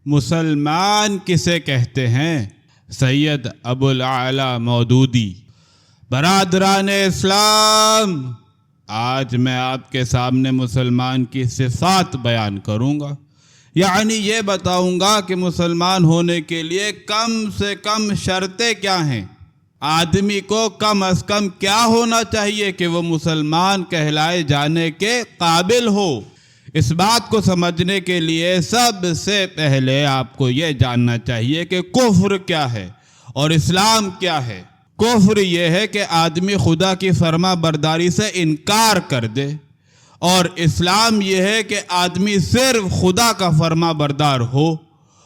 مسلمان کسے کہتے ہیں؟ سید ابو الاعلیٰ مودودی۔ برادران اسلام، آج میں آپ کے سامنے مسلمان کی صفات بیان کروں گا، یعنی یہ بتاؤں گا کہ مسلمان ہونے کے لیے کم سے کم شرطیں کیا ہیں، آدمی کو کم از کم کیا ہونا چاہیے کہ وہ مسلمان کہلائے جانے کے قابل ہو۔ اس بات کو سمجھنے کے لیے سب سے پہلے آپ کو یہ جاننا چاہیے کہ کفر کیا ہے اور اسلام کیا ہے۔ کفر یہ ہے کہ آدمی خدا کی فرما برداری سے انکار کر دے، اور اسلام یہ ہے کہ آدمی صرف خدا کا فرما بردار ہو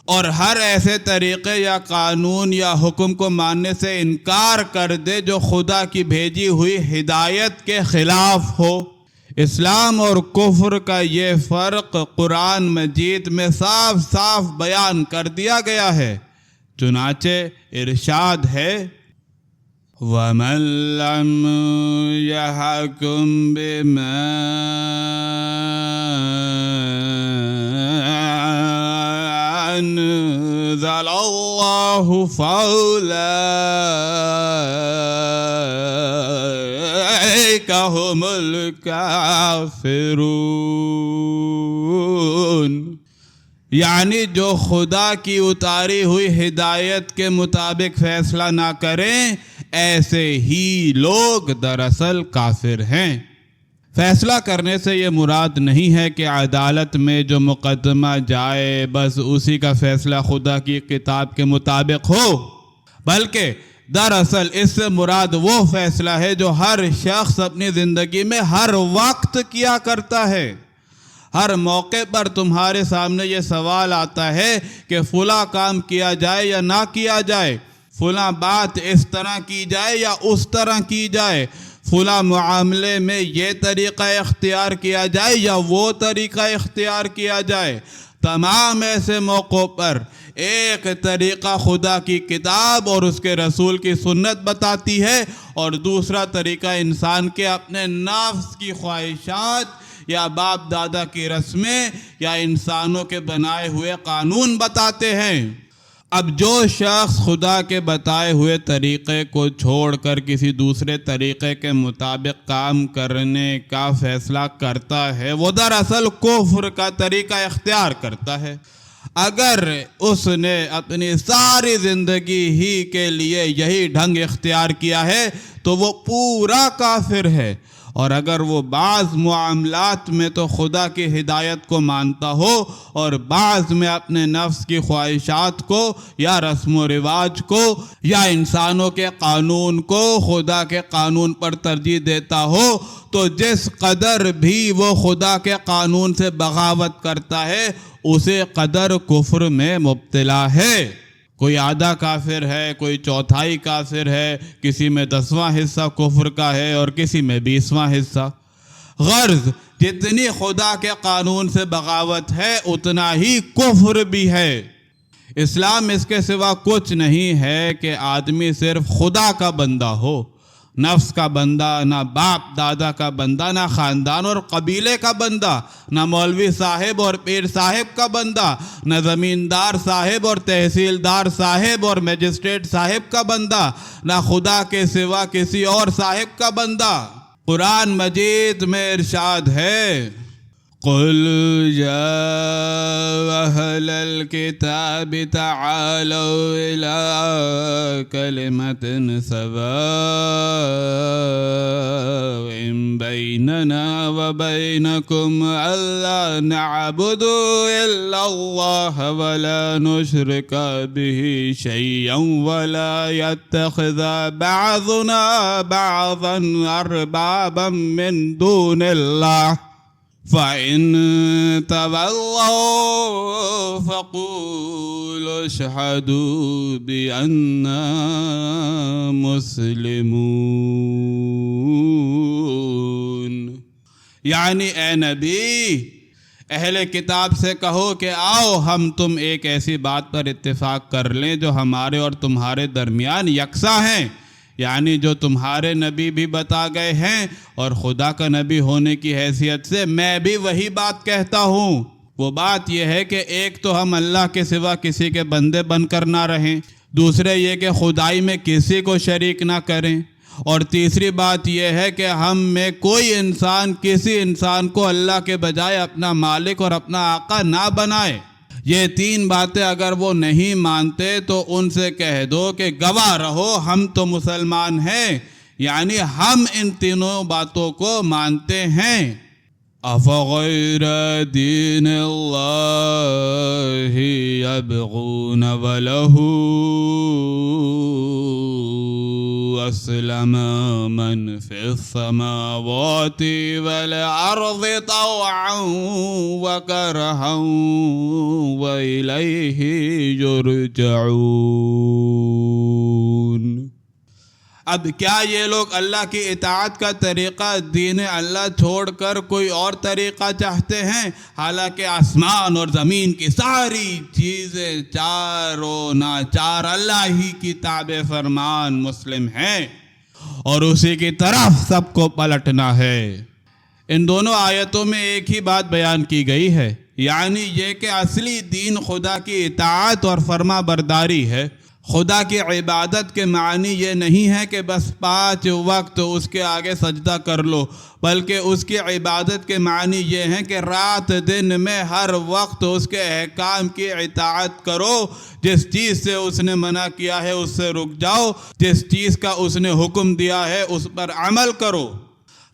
اور ہر ایسے طریقے یا قانون یا حکم کو ماننے سے انکار کر دے جو خدا کی بھیجی ہوئی ہدایت کے خلاف ہو۔ اسلام اور کفر کا یہ فرق قرآن مجید میں صاف صاف بیان کر دیا گیا ہے، چنانچہ ارشاد ہے وَمَن لَّمْ يَحْكُم بِمَا أَنزَلَ اللَّهُ فَأُولَٰئِكَ هُمُ الْكَافِرُونَ، یعنی جو خدا کی اتاری ہوئی ہدایت کے مطابق فیصلہ نہ کریں، ایسے ہی لوگ دراصل کافر ہیں۔ فیصلہ کرنے سے یہ مراد نہیں ہے کہ عدالت میں جو مقدمہ جائے بس اسی کا فیصلہ خدا کی کتاب کے مطابق ہو، بلکہ دراصل اس سے مراد وہ فیصلہ ہے جو ہر شخص اپنی زندگی میں ہر وقت کیا کرتا ہے۔ ہر موقع پر تمہارے سامنے یہ سوال آتا ہے کہ فلاں کام کیا جائے یا نہ کیا جائے، فلاں بات اس طرح کی جائے یا اس طرح کی جائے، فلاں معاملے میں یہ طریقہ اختیار کیا جائے یا وہ طریقہ اختیار کیا جائے۔ تمام ایسے موقعوں پر ایک طریقہ خدا کی کتاب اور اس کے رسول کی سنت بتاتی ہے، اور دوسرا طریقہ انسان کے اپنے نفس کی خواہشات یا باپ دادا کی رسمیں یا انسانوں کے بنائے ہوئے قانون بتاتے ہیں۔ اب جو شخص خدا کے بتائے ہوئے طریقے کو چھوڑ کر کسی دوسرے طریقے کے مطابق کام کرنے کا فیصلہ کرتا ہے، وہ دراصل کفر کا طریقہ اختیار کرتا ہے۔ اگر اس نے اپنی ساری زندگی ہی کے لیے یہی ڈھنگ اختیار کیا ہے تو وہ پورا کافر ہے، اور اگر وہ بعض معاملات میں تو خدا کی ہدایت کو مانتا ہو اور بعض میں اپنے نفس کی خواہشات کو یا رسم و رواج کو یا انسانوں کے قانون کو خدا کے قانون پر ترجیح دیتا ہو، تو جس قدر بھی وہ خدا کے قانون سے بغاوت کرتا ہے اسے قدر کفر میں مبتلا ہے۔ کوئی آدھا کافر ہے، کوئی چوتھائی کافر ہے، کسی میں 10واں حصہ کفر کا ہے اور کسی میں 20واں حصہ۔ غرض جتنی خدا کے قانون سے بغاوت ہے اتنا ہی کفر بھی ہے۔ اسلام اس کے سوا کچھ نہیں ہے کہ آدمی صرف خدا کا بندہ ہو، نفس کا بندہ، نہ باپ دادا کا بندہ، نہ خاندان اور قبیلے کا بندہ، نہ مولوی صاحب اور پیر صاحب کا بندہ، نہ زمیندار صاحب اور تحصیلدار صاحب اور میجسٹریٹ صاحب کا بندہ، نہ خدا کے سوا کسی اور صاحب کا بندہ۔ قرآن مجید میں ارشاد ہے قُلْ يَا أَهْلَ الْكِتَابِ تَعَالَوْا إِلَىٰ كَلِمَةٍ سَوَاءٍ بَيْنَنَا وَبَيْنَكُمْ أَلَّا نَعْبُدَ إِلَّا اللَّهَ وَلَا نُشْرِكَ بِهِ شَيْئًا وَلَا يَتَّخِذَ بَعْضُنَا بَعْضًا أَرْبَابًا مِّن دُونِ اللَّهِ فَإِن تَوَلَّوْا فَقُولُوا اشْهَدُوا بِأَنَّا مُسْلِمُونَ، یعنی اے نبی اہل کتاب سے کہو کہ آؤ ہم تم ایک ایسی بات پر اتفاق کر لیں جو ہمارے اور تمہارے درمیان یکساں ہیں، یعنی جو تمہارے نبی بھی بتا گئے ہیں، اور خدا کا نبی ہونے کی حیثیت سے میں بھی وہی بات کہتا ہوں۔ وہ بات یہ ہے کہ ایک تو ہم اللہ کے سوا کسی کے بندے بن کر نہ رہیں، دوسرے یہ کہ خدائی میں کسی کو شریک نہ کریں، اور تیسری بات یہ ہے کہ ہم میں کوئی انسان کسی انسان کو اللہ کے بجائے اپنا مالک اور اپنا آقا نہ بنائے۔ یہ تین باتیں اگر وہ نہیں مانتے تو ان سے کہہ دو کہ گواہ رہو ہم تو مسلمان ہیں، یعنی ہم ان تینوں باتوں کو مانتے ہیں۔ أَفَغَيْرَ دِينِ اللَّهِ يَبْغُونَ وَلَهُ أَسْلَمَ مَنْ فِي السَّمَاوَاتِ وَالْأَرْضِ طَوْعًا وَكَرْهًا وَإِلَيْهِ يُرْجَعُونَ۔ اب کیا یہ لوگ اللہ کی اطاعت کا طریقہ دین اللہ چھوڑ کر کوئی اور طریقہ چاہتے ہیں؟ حالانکہ آسمان اور زمین کی ساری چیزیں چاروں ناچار اللہ ہی کی تابع فرمان مسلم ہیں اور اسی کی طرف سب کو پلٹنا ہے۔ ان دونوں آیتوں میں ایک ہی بات بیان کی گئی ہے، یعنی یہ کہ اصلی دین خدا کی اطاعت اور فرما برداری ہے۔ خدا کی عبادت کے معنی یہ نہیں ہے کہ بس 5 وقت اس کے آگے سجدہ کر لو، بلکہ اس کی عبادت کے معنی یہ ہے کہ رات دن میں ہر وقت اس کے احکام کی اطاعت کرو، جس چیز سے اس نے منع کیا ہے اس سے رک جاؤ، جس چیز کا اس نے حکم دیا ہے اس پر عمل کرو۔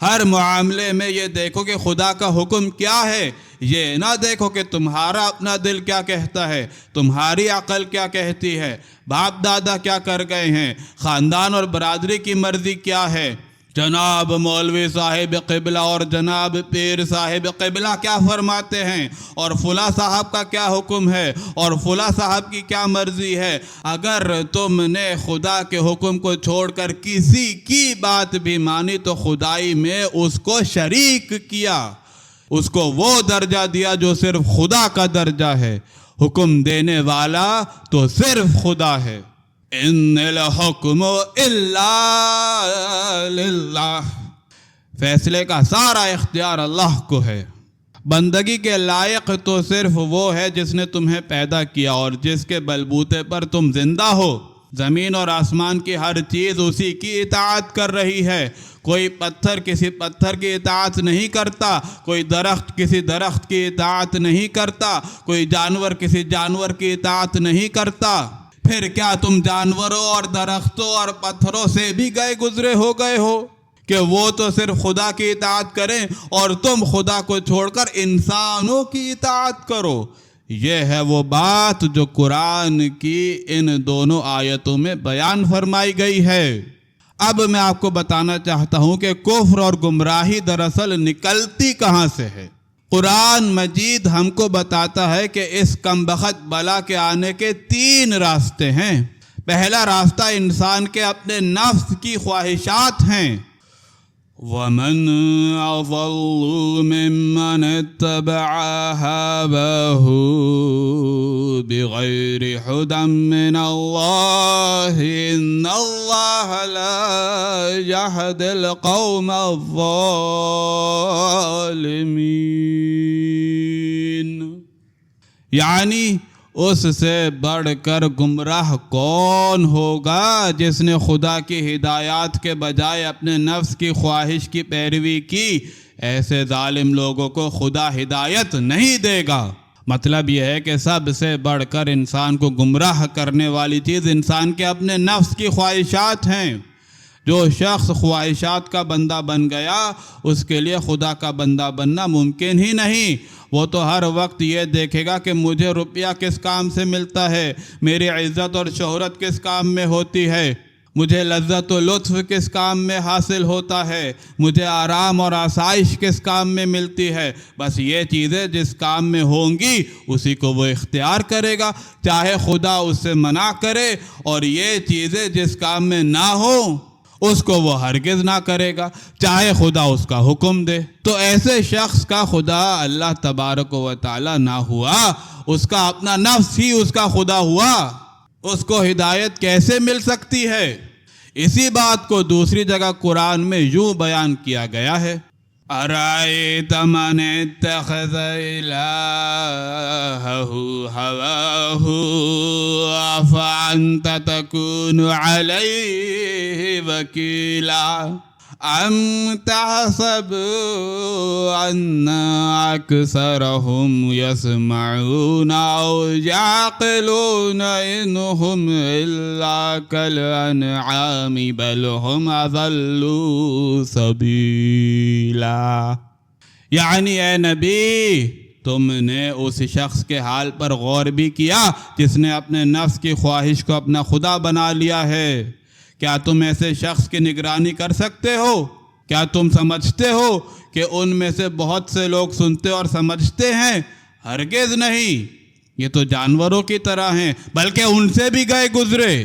ہر معاملے میں یہ دیکھو کہ خدا کا حکم کیا ہے، یہ نہ دیکھو کہ تمہارا اپنا دل کیا کہتا ہے، تمہاری عقل کیا کہتی ہے، باپ دادا کیا کر گئے ہیں، خاندان اور برادری کی مرضی کیا ہے، جناب مولوی صاحب قبلہ اور جناب پیر صاحب قبلہ کیا فرماتے ہیں، اور فلاں صاحب کا کیا حکم ہے، اور فلاں صاحب کی کیا مرضی ہے۔ اگر تم نے خدا کے حکم کو چھوڑ کر کسی کی بات بھی مانی تو خدائی میں اس کو شریک کیا، اس کو وہ درجہ دیا جو صرف خدا کا درجہ ہے۔ حکم دینے والا تو صرف خدا ہے۔ ان الحکم الا للہ، فیصلے کا سارا اختیار اللہ کو ہے۔ بندگی کے لائق تو صرف وہ ہے جس نے تمہیں پیدا کیا اور جس کے بلبوتے پر تم زندہ ہو۔ زمین اور آسمان کی ہر چیز اسی کی اطاعت کر رہی ہے۔ کوئی پتھر کسی پتھر کی اطاعت نہیں کرتا، کوئی درخت کسی درخت کی اطاعت نہیں کرتا، کوئی جانور کسی جانور کی اطاعت نہیں کرتا۔ پھر کیا تم جانوروں اور درختوں اور پتھروں سے بھی گزرے ہو گئے ہو کہ وہ تو صرف خدا کی اطاعت کریں اور تم خدا کو چھوڑ کر انسانوں کی اطاعت کرو؟ یہ ہے وہ بات جو قرآن کی ان دونوں آیتوں میں بیان فرمائی گئی ہے۔ اب میں آپ کو بتانا چاہتا ہوں کہ کفر اور گمراہی دراصل نکلتی کہاں سے ہے۔ قرآن مجید ہم کو بتاتا ہے کہ اس کمبخت بلا کے آنے کے 3 راستے ہیں۔ پہلا راستہ انسان کے اپنے نفس کی خواہشات ہیں۔ وَمَنْ أَضَلُّ مِمَّنِ اتَّبَعَ هَوَاهُ بِغَيْرِ هُدًى مِّنَ اللَّهِ إِنَّ اللَّهَ لَا يَهْدِي الْقَوْمَ الظَّالِمِينَ، یعنی اس سے بڑھ کر گمراہ کون ہوگا جس نے خدا کی ہدایات کے بجائے اپنے نفس کی خواہش کی پیروی کی۔ ایسے ظالم لوگوں کو خدا ہدایت نہیں دے گا۔ مطلب یہ ہے کہ سب سے بڑھ کر انسان کو گمراہ کرنے والی چیز انسان کے اپنے نفس کی خواہشات ہیں۔ جو شخص خواہشات کا بندہ بن گیا اس کے لیے خدا کا بندہ بننا ممکن ہی نہیں۔ وہ تو ہر وقت یہ دیکھے گا کہ مجھے روپیہ کس کام سے ملتا ہے، میری عزت اور شہرت کس کام میں ہوتی ہے، مجھے لذت و لطف کس کام میں حاصل ہوتا ہے، مجھے آرام اور آسائش کس کام میں ملتی ہے۔ بس یہ چیزیں جس کام میں ہوں گی اسی کو وہ اختیار کرے گا، چاہے خدا اس سے منع کرے، اور یہ چیزیں جس کام میں نہ ہوں اس کو وہ ہرگز نہ کرے گا، چاہے خدا اس کا حکم دے۔ تو ایسے شخص کا خدا اللہ تبارک و تعالی نہ ہوا، اس کا اپنا نفس ہی اس کا خدا ہوا۔ اس کو ہدایت کیسے مل سکتی ہے؟ اسی بات کو دوسری جگہ قرآن میں یوں بیان کیا گیا ہے۔ أرأيت من اتخذ إلهه هواه أفأنت تكون عليه وكيلا أم تحسب أن أكثرهم يسمعون أو يعقلون إن هم إلا كالأنعام بل هم أضل سبيلا. یعنی اے نبی، تم نے اس شخص کے حال پر غور بھی کیا جس نے اپنے نفس کی خواہش کو اپنا خدا بنا لیا ہے؟ کیا تم ایسے شخص کی نگرانی کر سکتے ہو؟ کیا تم سمجھتے ہو کہ ان میں سے بہت سے لوگ سنتے اور سمجھتے ہیں؟ ہرگز نہیں، یہ تو جانوروں کی طرح ہیں، بلکہ ان سے بھی گئے گزرے۔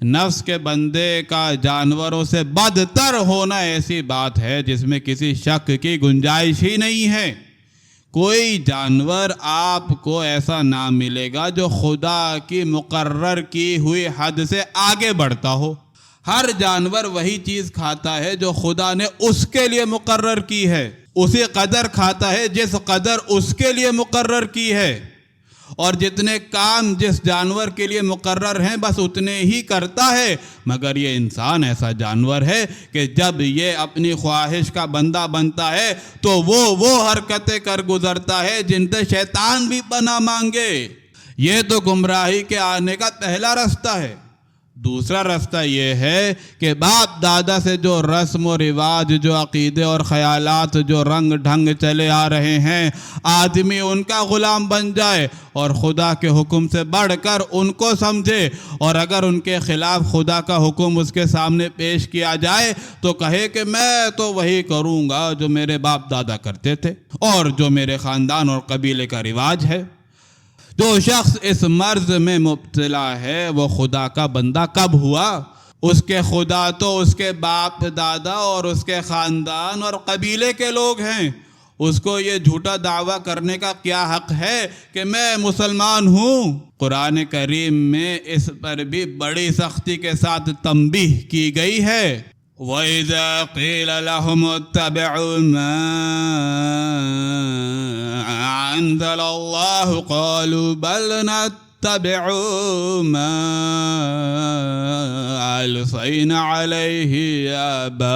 نفس کے بندے کا جانوروں سے بدتر ہونا ایسی بات ہے جس میں کسی شک کی گنجائش ہی نہیں ہے۔ کوئی جانور آپ کو ایسا نہ ملے گا جو خدا کی مقرر کی ہوئی حد سے آگے بڑھتا ہو۔ ہر جانور وہی چیز کھاتا ہے جو خدا نے اس کے لیے مقرر کی ہے، اسی قدر کھاتا ہے جس قدر اس کے لیے مقرر کی ہے، اور جتنے کام جس جانور کے لیے مقرر ہیں بس اتنے ہی کرتا ہے۔ مگر یہ انسان ایسا جانور ہے کہ جب یہ اپنی خواہش کا بندہ بنتا ہے تو وہ حرکتیں کر گزرتا ہے جن سے شیطان بھی پناہ مانگے۔ یہ تو گمراہی کے آنے کا پہلا رستہ ہے۔ دوسرا رستہ یہ ہے کہ باپ دادا سے جو رسم و رواج، جو عقیدے اور خیالات، جو رنگ ڈھنگ چلے آ رہے ہیں، آدمی ان کا غلام بن جائے اور خدا کے حکم سے بڑھ کر ان کو سمجھے، اور اگر ان کے خلاف خدا کا حکم اس کے سامنے پیش کیا جائے تو کہے کہ میں تو وہی کروں گا جو میرے باپ دادا کرتے تھے اور جو میرے خاندان اور قبیلے کا رواج ہے۔ جو شخص اس مرض میں مبتلا ہے وہ خدا کا بندہ کب ہوا؟ اس کے خدا تو اس کے باپ دادا اور اس کے خاندان اور قبیلے کے لوگ ہیں۔ اس کو یہ جھوٹا دعویٰ کرنے کا کیا حق ہے کہ میں مسلمان ہوں؟ قرآن کریم میں اس پر بھی بڑی سختی کے ساتھ تنبیہ کی گئی ہے۔ وَإِذَا قِيلَ لَهُمُ اتَّبِعُوا مَا أَنزَلَ اللَّهُ قَالُوا بَلْ نَتَّبِعُ مَا أَلْفَيْنَا عَلَيْهِ آبَائِنَا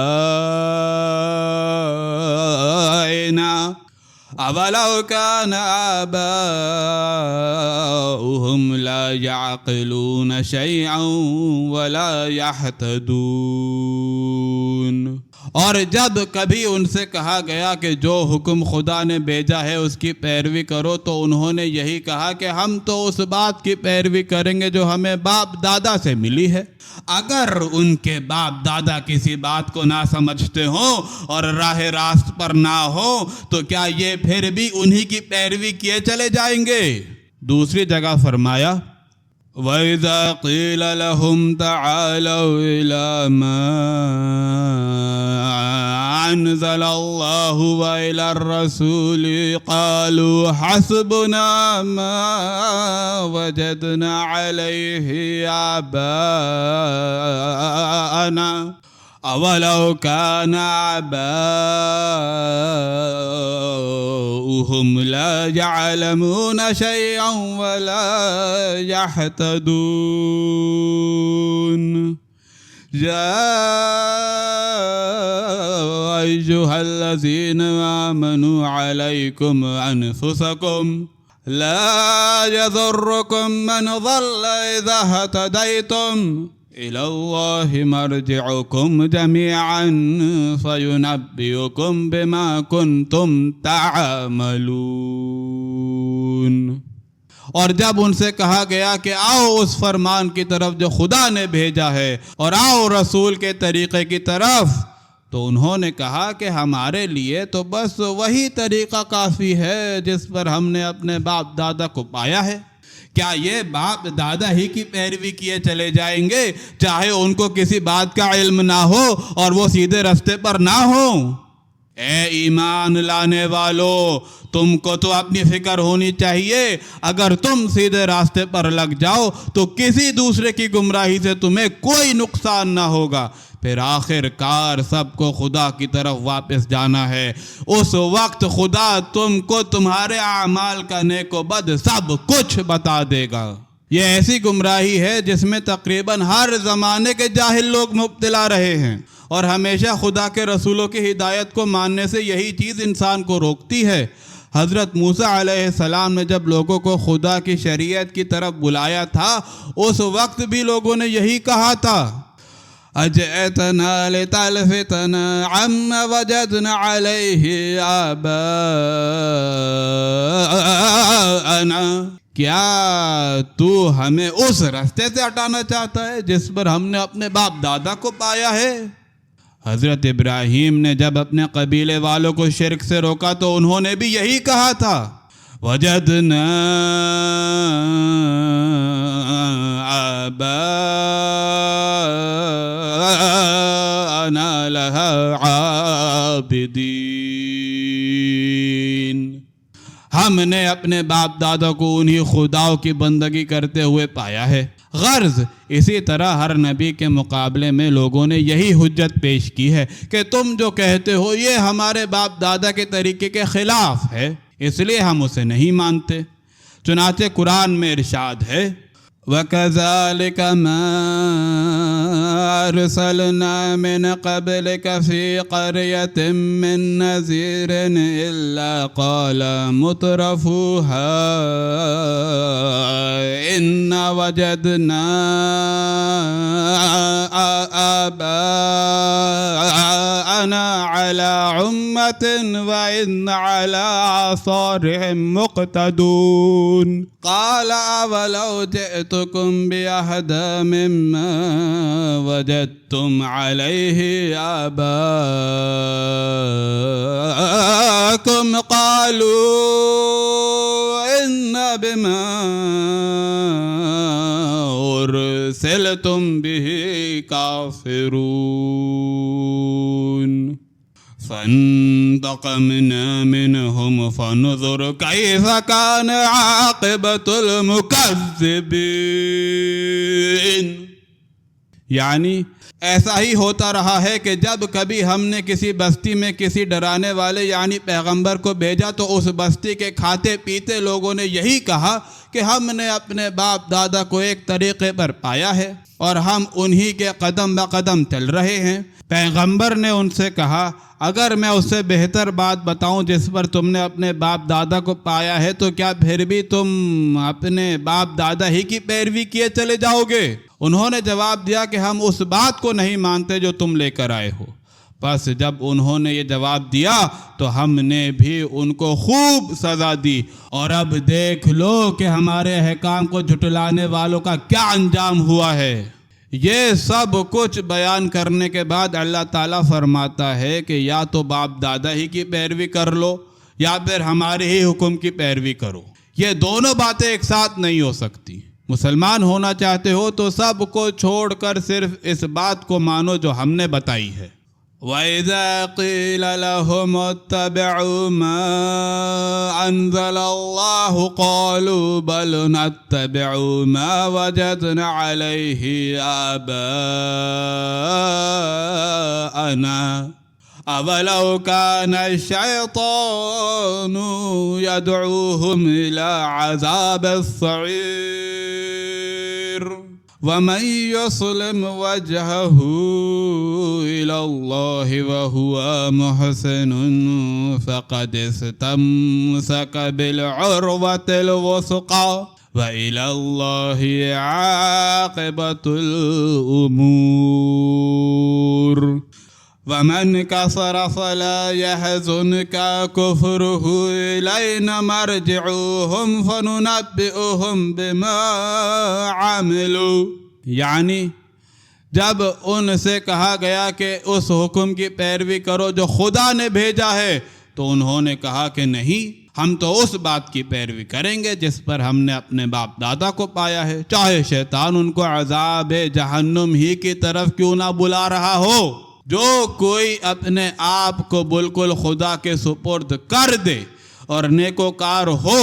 أَوَلَوْ كَانَ آبَاؤُهُمْ لَا يَعْقِلُونَ شَيْئًا وَلَا يَهْتَدُونَ۔ اور جب کبھی ان سے کہا گیا کہ جو حکم خدا نے بھیجا ہے اس کی پیروی کرو تو انہوں نے یہی کہا کہ ہم تو اس بات کی پیروی کریں گے جو ہمیں باپ دادا سے ملی ہے۔ اگر ان کے باپ دادا کسی بات کو نہ سمجھتے ہوں اور راہ راست پر نہ ہو تو کیا یہ پھر بھی انہی کی پیروی کیے چلے جائیں گے؟ دوسری جگہ فرمایا وَإِذَا قِيلَ لَهُمْ تَعَالَوْا إِلَى مَا أَنزَلَ اللَّهُ وَإِلَى الرَّسُولِ قَالُوا حَسْبُنَا مَا وَجَدْنَا عَلَيْهِ آبَاءَنَا أَوَلَوْ كَانَ آبَاؤُهُمْ لَا يَعْلَمُونَ شَيْئًا وَلَا يَهْتَدُونَ۔ يَا أَيُّهَا الَّذِينَ آمَنُوا عَلَيْكُمْ أَنفُسَكُمْ لَا يَضُرُّكُمْ مَنْ ضَلَّ إِذَا اهْتَدَيْتُمْ إِلَى اللَّهِ مَرْجِعُكُمْ جَمِيعًا فَيُنَبِّئُكُمْ بِمَا كُنْتُمْ تَعْمَلُونَ۔ اور جب ان سے کہا گیا کہ آؤ اس فرمان کی طرف جو خدا نے بھیجا ہے اور آؤ رسول کے طریقے کی طرف، تو انہوں نے کہا کہ ہمارے لیے تو بس وہی طریقہ کافی ہے جس پر ہم نے اپنے باپ دادا کو پایا ہے۔ کیا یہ باپ دادا ہی کی پیروی کیے چلے جائیں گے چاہے ان کو کسی بات کا علم نہ ہو اور وہ سیدھے راستے پر نہ ہو؟ اے ایمان لانے والو، تم کو تو اپنی فکر ہونی چاہیے۔ اگر تم سیدھے راستے پر لگ جاؤ تو کسی دوسرے کی گمراہی سے تمہیں کوئی نقصان نہ ہوگا، پھر آخر کار سب کو خدا کی طرف واپس جانا ہے۔ اس وقت خدا تم کو تمہارے اعمال کا نیک و بد سب کچھ بتا دے گا۔ یہ ایسی گمراہی ہے جس میں تقریباً ہر زمانے کے جاہل لوگ مبتلا رہے ہیں، اور ہمیشہ خدا کے رسولوں کی ہدایت کو ماننے سے یہی چیز انسان کو روکتی ہے۔ حضرت موسیٰ علیہ السلام نے جب لوگوں کو خدا کی شریعت کی طرف بلایا تھا، اس وقت بھی لوگوں نے یہی کہا تھا، اجئتنا لتلفتنا عما وجدنا علیہ آباءنا، کیا تو ہمیں اس راستے سے ہٹانا چاہتا ہے جس پر ہم نے اپنے باپ دادا کو پایا ہے؟ حضرت ابراہیم نے جب اپنے قبیلے والوں کو شرک سے روکا تو انہوں نے بھی یہی کہا تھا، وجدنا آباءنا لها عابدین، ہم نے اپنے باپ دادا کو انہی خداؤں کی بندگی کرتے ہوئے پایا ہے۔ غرض اسی طرح ہر نبی کے مقابلے میں لوگوں نے یہی حجت پیش کی ہے کہ تم جو کہتے ہو یہ ہمارے باپ دادا کے طریقے کے خلاف ہے، اس لیے ہم اسے نہیں مانتے۔ چنانچہ قرآن میں ارشاد ہے، وَكَذَلِكَ مَا أَرْسَلْنَا مِنْ قَبْلِكَ فِي قَرْيَةٍ مِّن نَّذِيرٍ إِلَّا قَالَ مُتْرَفُوهَا إِنَّا وَجَدْنَا آبَاءَنَا عَلَى أُمَّةٍ وَإِنَّ عَلَى آثَارِهِم مُقْتَدُونَ قَالَ أَوَلَوْ جِئْتُكُمْ بِأَهْدَىٰ مِمَّا وَجَدتُّمْ عَلَيْهِ آبَاءَكُمْ قَالُوا إِنَّا بِمَا أُرْسِلْتُمْ بِهِ كَافِرُونَ فانتقمنا منهم فانظر كيف كان عاقبة المكذبين، یعنی ایسا ہی ہوتا رہا ہے کہ جب کبھی ہم نے کسی بستی میں کسی ڈرانے والے یعنی پیغمبر کو بھیجا تو اس بستی کے کھاتے پیتے لوگوں نے یہی کہا کہ ہم نے اپنے باپ دادا کو ایک طریقے پر پایا ہے اور ہم انہی کے قدم بقدم چل رہے ہیں۔ پیغمبر نے ان سے کہا، اگر میں اس سے بہتر بات بتاؤں جس پر تم نے اپنے باپ دادا کو پایا ہے تو کیا پھر بھی تم اپنے باپ دادا ہی کی پیروی کیے چلے جاؤ گے؟ انہوں نے جواب دیا کہ ہم اس بات کو نہیں مانتے جو تم لے کر آئے ہو۔ پس جب انہوں نے یہ جواب دیا تو ہم نے بھی ان کو خوب سزا دی، اور اب دیکھ لو کہ ہمارے احکام کو جھٹلانے والوں کا کیا انجام ہوا ہے۔ یہ سب کچھ بیان کرنے کے بعد اللہ تعالیٰ فرماتا ہے کہ یا تو باپ دادا ہی کی پیروی کر لو یا پھر ہمارے ہی حکم کی پیروی کرو، یہ دونوں باتیں ایک ساتھ نہیں ہو سکتی۔ مسلمان ہونا چاہتے ہو تو سب کو چھوڑ کر صرف اس بات کو مانو جو ہم نے بتائی ہے۔ وَإِذَا قِيلَ لَهُمُ اتَّبِعُوا مَا أَنزَلَ اللَّهُ قَالُوا بَلْ نَتَّبِعُ مَا وَجَدْنَا عَلَيْهِ آبَاءَنَا أَوَلَوْ كَانَ الشَّيْطَانُ يَدْعُوهُمْ إِلَى عَذَابِ السَّعِيرِ وَمَن يُسْلِمْ وَجْهَهُ إِلَى اللَّهِ وَهُوَ مُحْسِنٌ فَقَدِ اسْتَمْسَكَ بِالْعُرْوَةِ الْوُثْقَى وَإِلَى اللَّهِ عَاقِبَةُ الْأُمُورِ وَمَنْ كَفَرَ فَلَا يَحْزُنْكَ كُفْرُهُ إِلَيْنَا مَرْجِعُهُمْ فَنُنَبِّئُهُمْ بِمَا عَمِلُوا، یعنی جب ان سے کہا گیا کہ اس حکم کی پیروی کرو جو خدا نے بھیجا ہے تو انہوں نے کہا کہ نہیں، ہم تو اس بات کی پیروی کریں گے جس پر ہم نے اپنے باپ دادا کو پایا ہے، چاہے شیطان ان کو عذاب جہنم ہی کی طرف کیوں نہ بلا رہا ہو۔ جو کوئی اپنے آپ کو بالکل خدا کے سپرد کر دے اور نیکوکار ہو،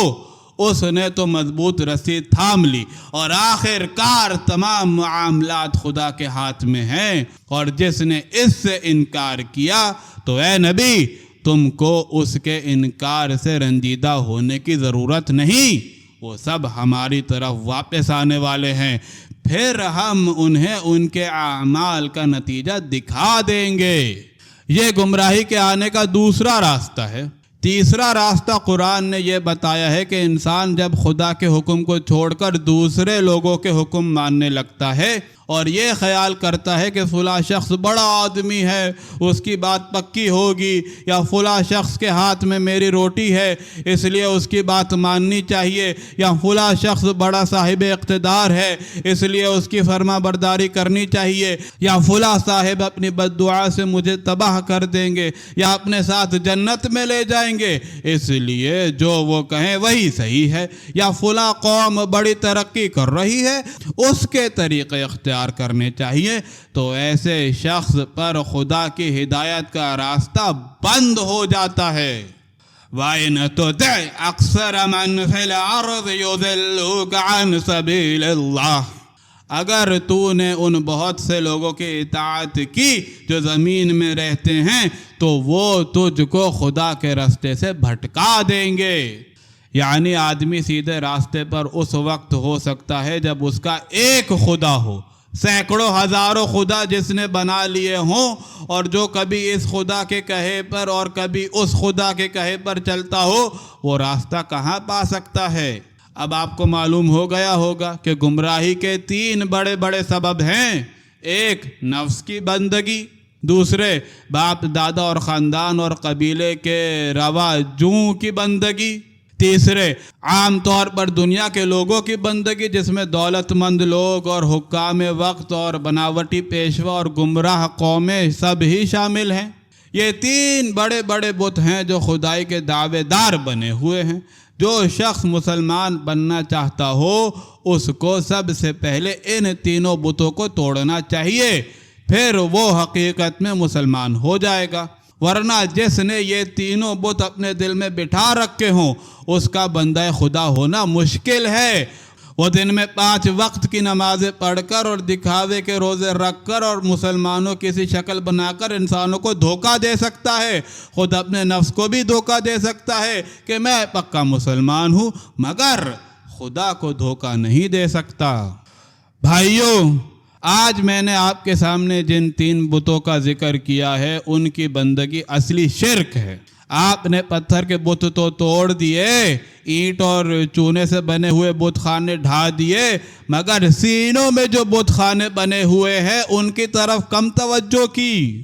اس نے تو مضبوط رسی تھام لی، اور آخر کار تمام معاملات خدا کے ہاتھ میں ہیں۔ اور جس نے اس سے انکار کیا تو اے نبی تم کو اس کے انکار سے رنجیدہ ہونے کی ضرورت نہیں، وہ سب ہماری طرف واپس آنے والے ہیں، پھر ہم انہیں ان کے اعمال کا نتیجہ دکھا دیں گے۔ یہ گمراہی کے آنے کا دوسرا راستہ ہے۔ تیسرا راستہ قرآن نے یہ بتایا ہے کہ انسان جب خدا کے حکم کو چھوڑ کر دوسرے لوگوں کے حکم ماننے لگتا ہے اور یہ خیال کرتا ہے کہ فلاں شخص بڑا آدمی ہے، اس کی بات پکی ہوگی، یا فلاں شخص کے ہاتھ میں میری روٹی ہے اس لیے اس کی بات ماننی چاہیے، یا فلاں شخص بڑا صاحب اقتدار ہے اس لیے اس کی فرما برداری کرنی چاہیے، یا فلاں صاحب اپنی بد دعا سے مجھے تباہ کر دیں گے یا اپنے ساتھ جنت میں لے جائیں گے، اس لیے جو وہ کہیں وہی صحیح ہے، یا فلاں قوم بڑی ترقی کر رہی ہے اس کے طریقے اختیار کرنے چاہیے، تو ایسے شخص پر خدا کی ہدایت کا راستہ بند ہو جاتا ہے۔ وَإِن تُطِعْ أَكْثَرَ مَنْ فِي الْأَرْضِ يُضِلُّوكَ عَنْ سَبِيلِ اللَّهِ، اگر تو نے ان بہت سے لوگوں کی اطاعت کی جو زمین میں رہتے ہیں تو وہ تجھ کو خدا کے راستے سے بھٹکا دیں گے۔ یعنی آدمی سیدھے راستے پر اس وقت ہو سکتا ہے جب اس کا ایک خدا ہو، سینکڑوں ہزاروں خدا جس نے بنا لیے ہوں، اور جو کبھی اس خدا کے کہے پر اور کبھی اس خدا کے کہے پر چلتا ہو وہ راستہ کہاں پا سکتا ہے؟ اب آپ کو معلوم ہو گیا ہوگا کہ گمراہی کے 3 بڑے بڑے سبب ہیں۔ ایک نفس کی بندگی، دوسرے باپ دادا اور خاندان اور قبیلے کے رواجوں کی بندگی، تیسرے عام طور پر دنیا کے لوگوں کی بندگی جس میں دولت مند لوگ اور حکام وقت اور بناوٹی پیشوا اور گمراہ قومیں سب ہی شامل ہیں۔ یہ 3 بڑے بڑے بت ہیں جو خدائی کے دعوے دار بنے ہوئے ہیں۔ جو شخص مسلمان بننا چاہتا ہو اس کو سب سے پہلے ان تینوں بتوں کو توڑنا چاہیے، پھر وہ حقیقت میں مسلمان ہو جائے گا، ورنہ جس نے یہ تینوں بت اپنے دل میں بٹھا رکھے ہوں اس کا بندہ خدا ہونا مشکل ہے۔ وہ دن میں 5 وقت کی نمازیں پڑھ کر اور دکھاوے کے روزے رکھ کر اور مسلمانوں کسی شکل بنا کر انسانوں کو دھوکہ دے سکتا ہے، خود اپنے نفس کو بھی دھوکہ دے سکتا ہے کہ میں پکا مسلمان ہوں، مگر خدا کو دھوکہ نہیں دے سکتا۔ بھائیوں، آج میں نے آپ کے سامنے جن 3 بتوں کا ذکر کیا ہے ان کی بندگی اصلی شرک ہے۔ آپ نے پتھر کے بت تو توڑ دیے، اینٹ اور چونے سے بنے ہوئے بت خانے ڈھا دیے، مگر سینوں میں جو بت خانے بنے ہوئے ہیں ان کی طرف کم توجہ کی۔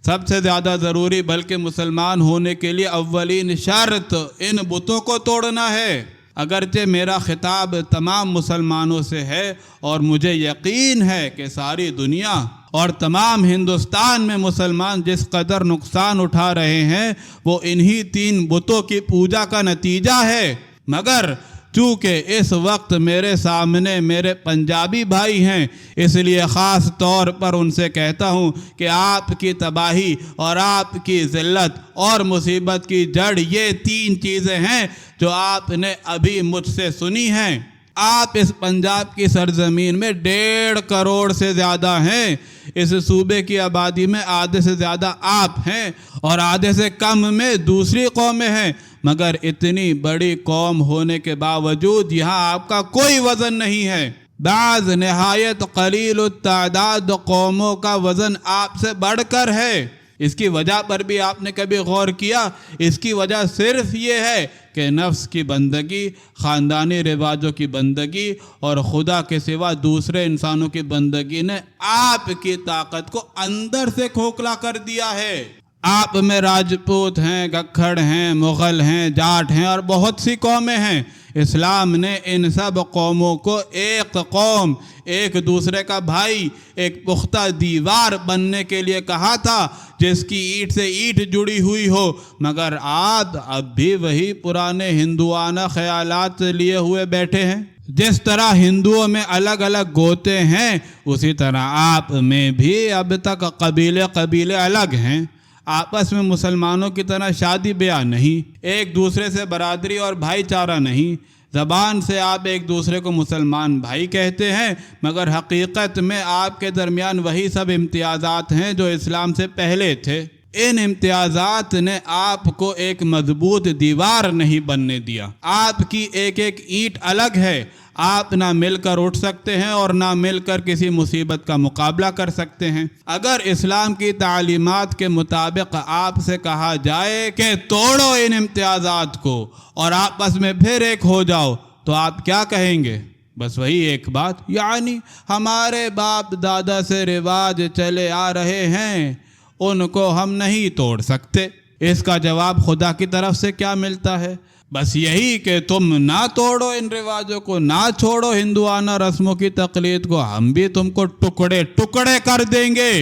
سب سے زیادہ ضروری بلکہ مسلمان ہونے کے لیے اولین شرط ان بتوں کو توڑنا ہے۔ اگرچہ میرا خطاب تمام مسلمانوں سے ہے اور مجھے یقین ہے کہ ساری دنیا اور تمام ہندوستان میں مسلمان جس قدر نقصان اٹھا رہے ہیں وہ انہی 3 بتوں کی پوجا کا نتیجہ ہے، مگر چونکہ اس وقت میرے سامنے میرے پنجابی بھائی ہیں اس لیے خاص طور پر ان سے کہتا ہوں کہ آپ کی تباہی اور آپ کی ذلت اور مصیبت کی جڑ یہ 3 چیزیں ہیں جو آپ نے ابھی مجھ سے سنی ہیں۔ آپ اس پنجاب کی سرزمین میں 1.5 کروڑ سے زیادہ ہیں، اس صوبے کی آبادی میں آدھے سے زیادہ آپ ہیں اور آدھے سے کم میں دوسری قومیں ہیں، مگر اتنی بڑی قوم ہونے کے باوجود یہاں آپ کا کوئی وزن نہیں ہے۔ بعض نہایت قلیل التعداد قوموں کا وزن آپ سے بڑھ کر ہے۔ اس کی وجہ پر بھی آپ نے کبھی غور کیا؟ اس کی وجہ صرف یہ ہے کہ نفس کی بندگی، خاندانی رواجوں کی بندگی اور خدا کے سوا دوسرے انسانوں کی بندگی نے آپ کی طاقت کو اندر سے کھوکھلا کر دیا ہے۔ آپ میں راجپوت ہیں، گکھڑ ہیں، مغل ہیں، جاٹ ہیں اور بہت سی قومیں ہیں۔ اسلام نے ان سب قوموں کو ایک قوم، ایک دوسرے کا بھائی، ایک پختہ دیوار بننے کے لیے کہا تھا جس کی اینٹ سے اینٹ جڑی ہوئی ہو، مگر آپ اب بھی وہی پرانے ہندوانہ خیالات لیے ہوئے بیٹھے ہیں۔ جس طرح ہندوؤں میں الگ الگ گوتے ہیں اسی طرح آپ میں بھی اب تک قبیلے الگ ہیں۔ آپس میں مسلمانوں کی طرح شادی بیاہ نہیں، ایک دوسرے سے برادری اور بھائی چارہ نہیں، زبان سے آپ ایک دوسرے کو مسلمان بھائی کہتے ہیں، مگر حقیقت میں آپ کے درمیان وہی سب امتیازات ہیں جو اسلام سے پہلے تھے۔ ان امتیازات نے آپ کو ایک مضبوط دیوار نہیں بننے دیا۔ آپ کی ایک ایک اینٹ الگ ہے۔ آپ نہ مل کر اٹھ سکتے ہیں اور نہ مل کر کسی مصیبت کا مقابلہ کر سکتے ہیں۔ اگر اسلام کی تعلیمات کے مطابق آپ سے کہا جائے کہ توڑو ان امتیازات کو اور آپس میں پھر ایک ہو جاؤ، تو آپ کیا کہیں گے؟ بس وہی ایک بات، یعنی ہمارے باپ دادا سے رواج چلے آ رہے ہیں، ان کو ہم نہیں توڑ سکتے۔ اس کا جواب خدا کی طرف سے کیا ملتا ہے؟ بس یہی کہ تم نہ توڑو ان رواجوں کو، نہ چھوڑو ہندوانہ رسموں کی تقلید کو، ہم بھی تم کو ٹکڑے ٹکڑے کر دیں گے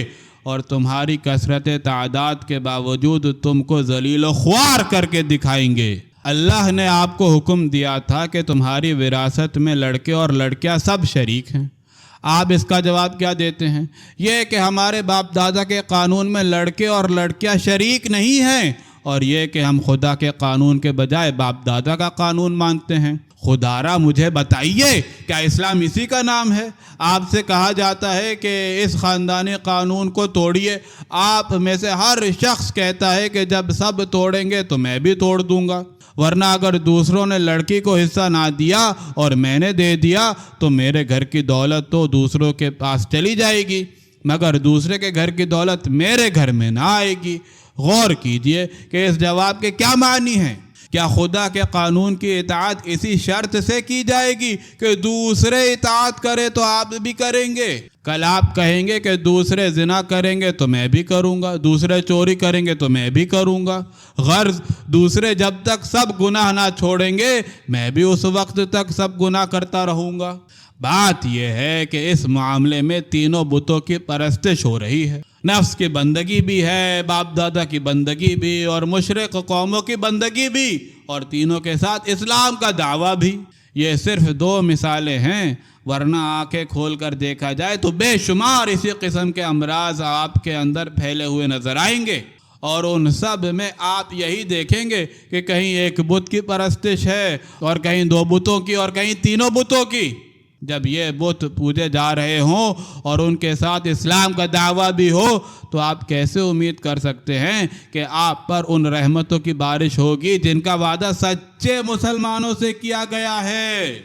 اور تمہاری کثرت تعداد کے باوجود تم کو ذلیل و خوار کر کے دکھائیں گے۔ اللہ نے آپ کو حکم دیا تھا کہ تمہاری وراثت میں لڑکے اور لڑکیاں سب شریک ہیں۔ آپ اس کا جواب کیا دیتے ہیں؟ یہ کہ ہمارے باپ دادا کے قانون میں لڑکے اور لڑکیاں شریک نہیں ہیں، اور یہ کہ ہم خدا کے قانون کے بجائے باپ دادا کا قانون مانتے ہیں۔ خدا را مجھے بتائیے، کیا اسلام اسی کا نام ہے؟ آپ سے کہا جاتا ہے کہ اس خاندانی قانون کو توڑیے، آپ میں سے ہر شخص کہتا ہے کہ جب سب توڑیں گے تو میں بھی توڑ دوں گا، ورنہ اگر دوسروں نے لڑکی کو حصہ نہ دیا اور میں نے دے دیا تو میرے گھر کی دولت تو دوسروں کے پاس چلی جائے گی، مگر دوسرے کے گھر کی دولت میرے گھر میں نہ آئے گی۔ غور کیجئے کہ اس جواب کے کیا معنی ہیں۔ کیا خدا کے قانون کی اطاعت اسی شرط سے کی جائے گی کہ دوسرے اطاعت کرے تو آپ بھی کریں گے؟ کل آپ کہیں گے کہ دوسرے زنا کریں گے تو میں بھی کروں گا، دوسرے چوری کریں گے تو میں بھی کروں گا، غرض دوسرے جب تک سب گناہ نہ چھوڑیں گے میں بھی اس وقت تک سب گناہ کرتا رہوں گا۔ بات یہ ہے کہ اس معاملے میں تینوں بتوں کی پرستش ہو رہی ہے۔ نفس کی بندگی بھی ہے، باپ دادا کی بندگی بھی، اور مشرق قوموں کی بندگی بھی، اور تینوں کے ساتھ اسلام کا دعویٰ بھی۔ یہ صرف دو مثالیں ہیں، ورنہ آنکھیں کھول کر دیکھا جائے تو بے شمار اسی قسم کے امراض آپ کے اندر پھیلے ہوئے نظر آئیں گے، اور ان سب میں آپ یہی دیکھیں گے کہ کہیں ایک بت کی پرستش ہے اور کہیں دو بتوں کی اور کہیں تینوں بتوں کی۔ جب یہ بت پوجے جا رہے ہوں اور ان کے ساتھ اسلام کا دعویٰ بھی ہو تو آپ کیسے امید کر سکتے ہیں کہ آپ پر ان رحمتوں کی بارش ہوگی جن کا وعدہ سچے مسلمانوں سے کیا گیا ہے؟